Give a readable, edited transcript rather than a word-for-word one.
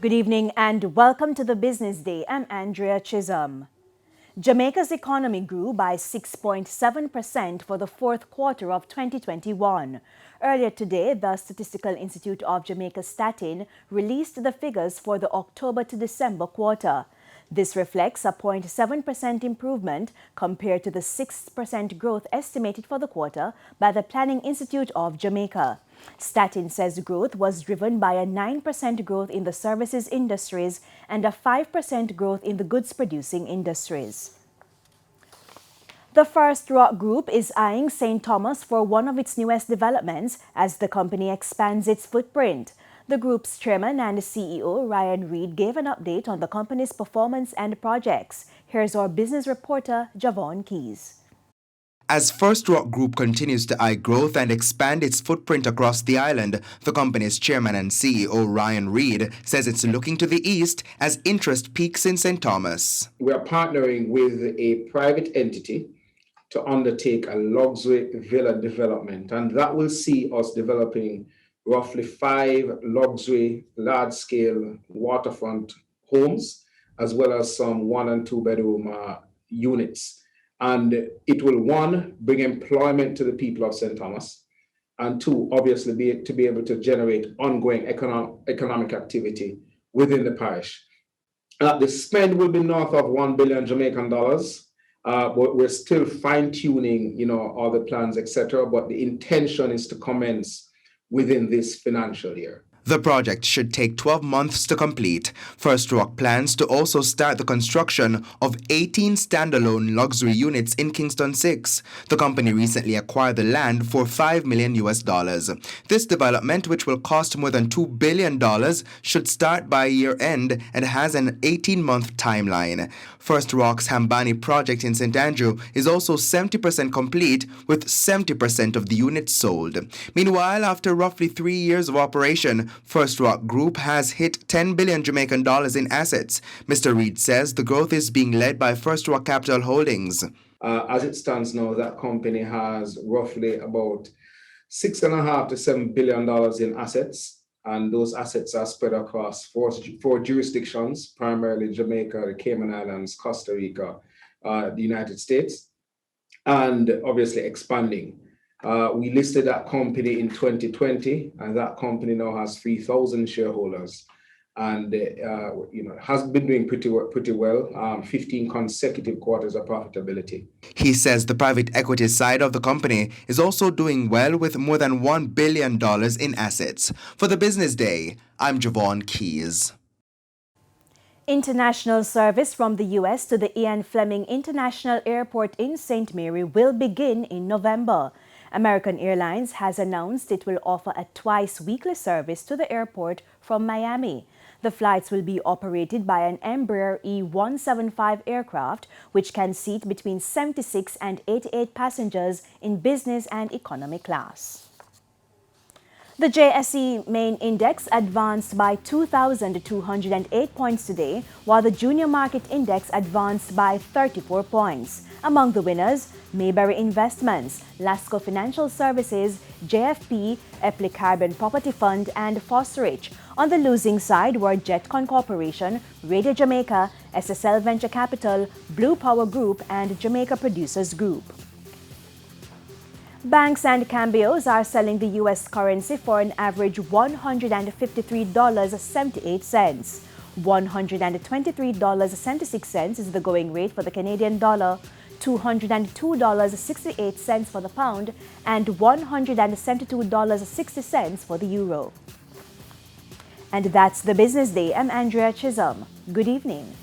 Good evening and welcome to the Business Day. I'm Andrea Chisholm. Jamaica's economy grew by 6.7% for the fourth quarter of 2021. Earlier today, the Statistical Institute of Jamaica Statin released the figures for the October to December quarter. This reflects a 0.7% improvement compared to the 6% growth estimated for the quarter by the Planning Institute of Jamaica. Statin says growth was driven by a 9% growth in the services industries and a 5% growth in the goods-producing industries. The First Rock Group is eyeing St. Thomas for one of its newest developments as the company expands its footprint. The group's chairman and CEO, Ryan Reid, gave an update on the company's performance and projects. Here's our business reporter, Javon Keys. As First Rock Group continues to eye growth and expand its footprint across the island, the company's chairman and CEO, Ryan Reid, says it's looking to the east as interest peaks in St. Thomas. We are partnering with a private entity to undertake a luxury villa development, and that will see us developing roughly 5 luxury large-scale waterfront homes, as well as some 1 and 2 bedroom units. And it will, 1, bring employment to the people of St. Thomas, and 2, obviously be able to generate ongoing economic activity within the parish. The spend will be north of 1 billion Jamaican dollars, but we're still fine-tuning, all the plans, etc. But the intention is to commence within this financial year. The project should take 12 months to complete. First Rock plans to also start the construction of 18 standalone luxury units in Kingston 6. The company recently acquired the land for $5 million. This development, which will cost more than $2 billion, should start by year end and has an 18-month timeline. First Rock's Hambani project in St. Andrew is also 70% complete, with 70% of the units sold. Meanwhile, after roughly 3 years of operation, First Rock Group has hit 10 billion Jamaican dollars in assets. Mr. Reid says the growth is being led by First Rock Capital Holdings. As it stands now, that company has roughly about $6.5 to $7 billion in assets, and those assets are spread across four jurisdictions, primarily Jamaica, the Cayman Islands, Costa Rica, the United States, and obviously expanding. We listed that company in 2020, and that company now has 3,000 shareholders, and has been doing pretty well. 15 consecutive quarters of profitability. He says the private equity side of the company is also doing well with more than $1 billion in assets. For the Business Day, I'm Javon Keys. International service from the U.S. to the Ian Fleming International Airport in St. Mary will begin in November. American Airlines has announced it will offer a twice-weekly service to the airport from Miami. The flights will be operated by an Embraer E175 aircraft, which can seat between 76 and 88 passengers in business and economy class. The JSE main index advanced by 2,208 points today, while the junior market index advanced by 34 points. Among the winners, Mayberry Investments, Lasco Financial Services, JFP, Epley Carbon Property Fund, and Fosterich. On the losing side were Jetcon Corporation, Radio Jamaica, SSL Venture Capital, Blue Power Group, and Jamaica Producers Group. Banks and cambios are selling the U.S. currency for an average $153.78. $123.76 is the going rate for the Canadian dollar, $202.68 for the pound, and $172.60 for the euro. And that's the Business Day. I'm Andrea Chisholm. Good evening.